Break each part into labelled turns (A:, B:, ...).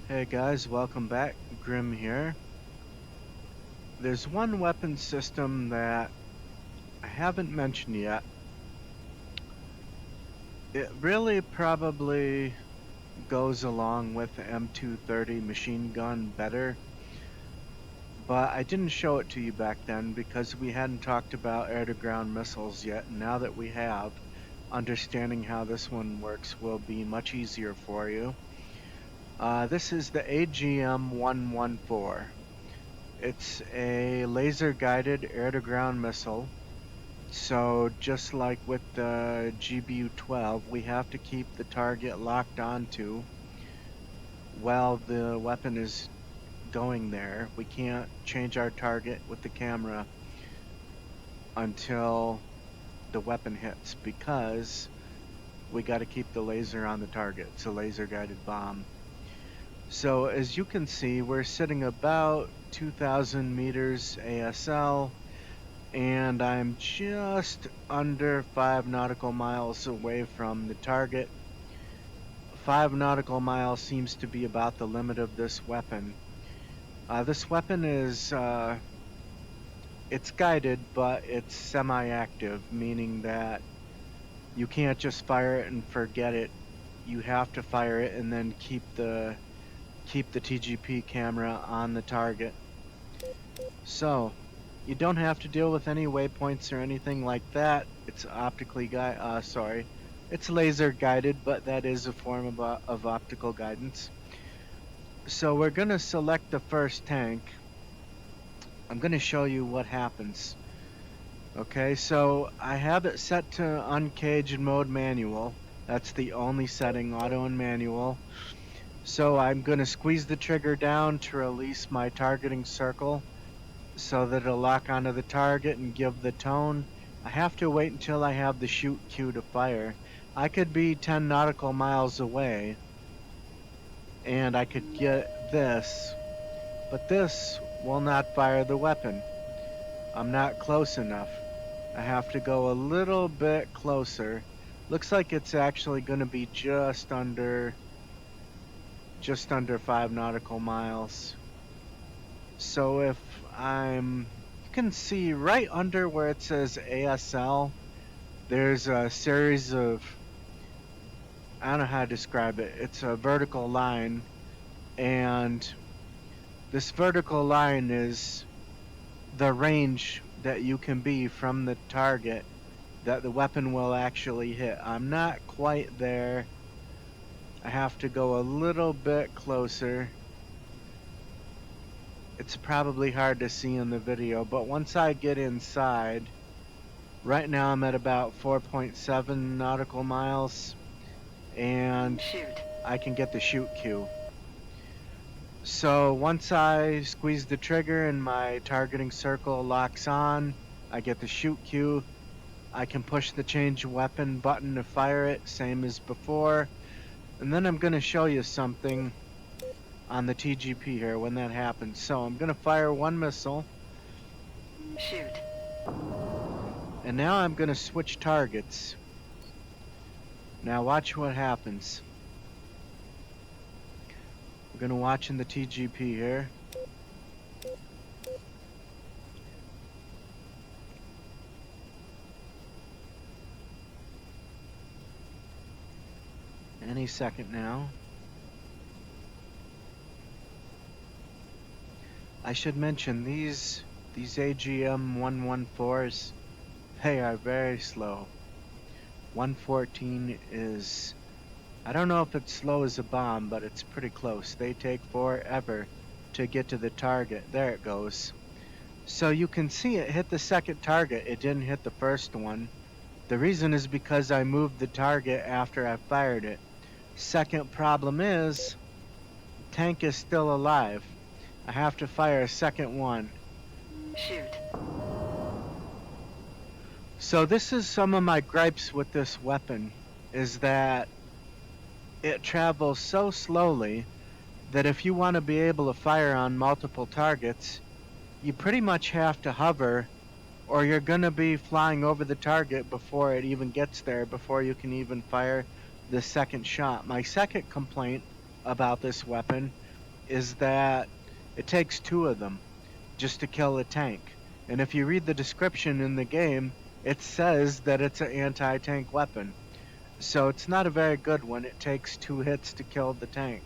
A: Hey guys, welcome back. Grim here. There's one weapon system that I haven't mentioned yet. It really probably goes along with the M230 machine gun better, but I didn't show it to you back then because we hadn't talked about air-to-ground missiles yet, and now that we have, understanding how this one works will be much easier for you. This is the AGM 114. It's a laser-guided air-to-ground missile. So just like with the GBU-12, we have to keep the target locked onto while the weapon is going there. We can't change our target with the camera until the weapon hits because we got to keep the laser on the target. It's a laser-guided bomb. So as you can see, we're sitting about 2,000 meters ASL, and I'm just under 5 nautical miles away from the target. 5 nautical miles seems to be about the limit of this weapon. This weapon is, it's guided, but it's semi-active, meaning that you can't just fire it and forget it. You have to fire it and then keep the TGP camera on the target. So, you don't have to deal with any waypoints or anything like that. It's it's laser guided, but that is a form of optical guidance. So we're gonna select the first tank. I'm gonna show you what happens. Okay, so I have it set to uncaged mode manual. That's the only setting, auto and manual. So I'm gonna squeeze the trigger down to release my targeting circle so that it'll lock onto the target and give the tone. I have to wait until I have the shoot cue to fire. I could be 10 nautical miles away and I could get this, but this will not fire the weapon. I'm not close enough. I have to go a little bit closer. Looks like it's actually going to be just under 5 nautical miles. So if you can see right under where it says ASL, there's a series of, I don't know how to describe it. It's a vertical line, and this vertical line is the range that you can be from the target that the weapon will actually hit. I'm not quite there. I have to go a little bit closer. It's probably hard to see in the video, but once I get inside, right now I'm at about 4.7 nautical miles, and I can get the shoot cue. So once I squeeze the trigger and my targeting circle locks on, I get the shoot cue. I can push the change weapon button to fire it, same as before. And then I'm going to show you something on the TGP here when that happens. So I'm going to fire one missile.
B: Shoot.
A: And now I'm going to switch targets. Now watch what happens. We're going to watch in the TGP here. Any second now. I should mention these AGM 114s, they are very slow. 114 is, I don't know if it's slow as a bomb, but it's pretty close. They take forever to get to the target. There it goes. So you can see it hit the second target. It didn't hit the first one. The reason is because I moved the target after I fired it. Second problem is, the tank is still alive. I have to fire a second one.
B: Shoot.
A: So this is some of my gripes with this weapon, is that it travels so slowly that if you want to be able to fire on multiple targets, you pretty much have to hover, or you're going to be flying over the target before it even gets there, before you can even fire the second shot. My second complaint about this weapon is that it takes two of them just to kill a tank. And if you read the description in the game, it says that it's an anti tank weapon. So it's not a very good one. It takes two hits to kill the tank.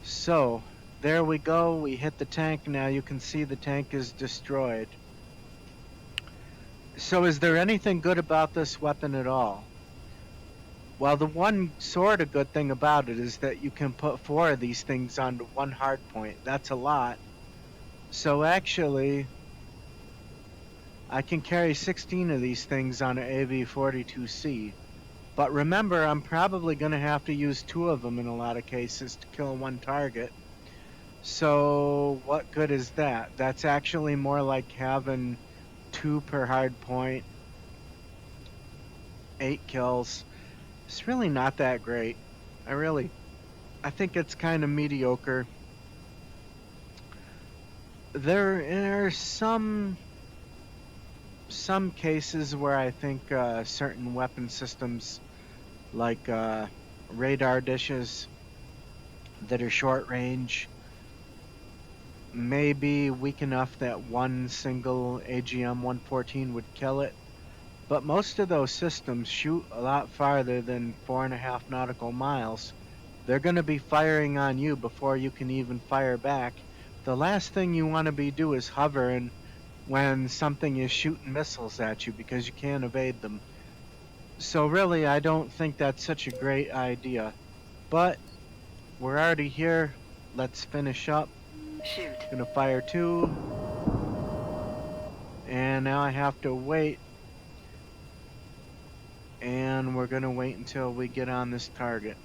A: So there we go. We hit the tank. Now you can see the tank is destroyed. So is there anything good about this weapon at all? Well, the one sort of good thing about it is that you can put four of these things onto one hard point. That's a lot. So actually, I can carry 16 of these things on an AV-42C. But remember, I'm probably going to have to use two of them in a lot of cases to kill one target. So what good is that? That's actually more like having two per hard point, 8 kills. It's really not that great. I think it's kind of mediocre. There are some cases where I think certain weapon systems like radar dishes that are short range may be weak enough that one single AGM 114 would kill it. But most of those systems shoot a lot farther than 4.5 nautical miles. They're going to be firing on you before you can even fire back. The last thing you want to be do is hovering when something is shooting missiles at you because you can't evade them. So really, I don't think that's such a great idea. But we're already here. Let's finish up.
B: Shoot.
A: Gonna fire two. And now I have to wait. And we're gonna wait until we get on this target.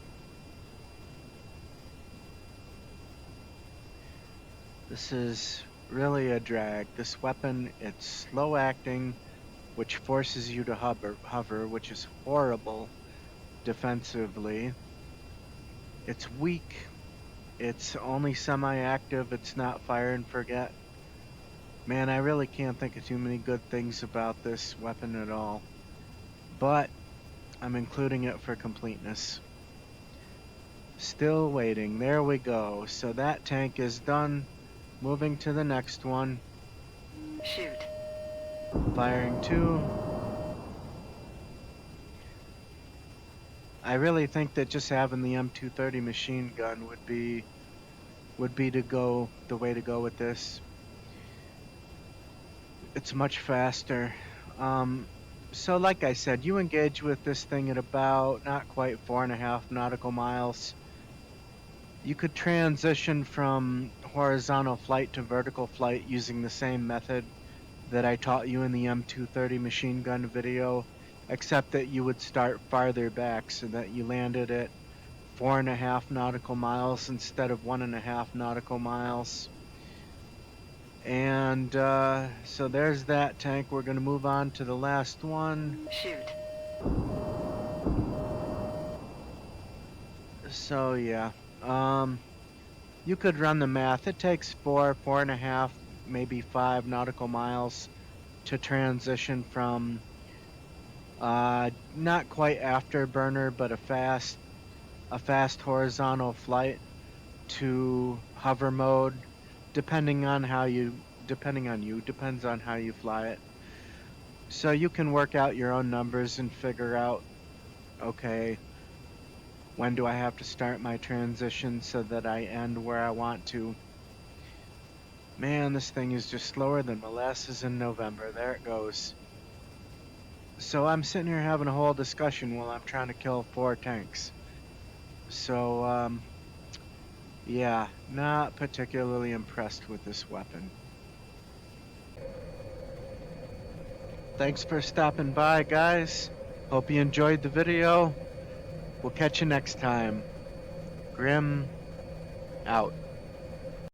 A: This is really a drag. This weapon, it's slow acting, which forces you to hover, which is horrible defensively. It's weak. It's only semi-active. It's not fire and forget. Man, I really can't think of too many good things about this weapon at all. But I'm including it for completeness. Still waiting. There we go. So that tank is done. Moving to the next one.
B: Shoot.
A: Firing two. I really think that just having the M230 machine gun would be the way to go with this. It's much faster. Um, so like I said, you engage with this thing at about not quite 4.5 nautical miles. You could transition from horizontal flight to vertical flight using the same method that I taught you in the M230 machine gun video, except that you would start farther back so that you landed at 4.5 nautical miles instead of 1.5 nautical miles. And so there's that tank. We're going to move on to the last one.
B: Shoot.
A: So yeah, um, you could run the math. It takes 4.5, maybe 5 nautical miles to transition from not quite afterburner, but a fast horizontal flight to hover mode, depends on how you fly it. So you can work out your own numbers and figure out, okay, when do I have to start my transition so that I end where I want to? Man, this thing is just slower than molasses in November. There it goes. So I'm sitting here having a whole discussion while I'm trying to kill 4 tanks. So, yeah, not particularly impressed with this weapon. Thanks for stopping by, guys. Hope you enjoyed the video. We'll catch you next time. Grim out.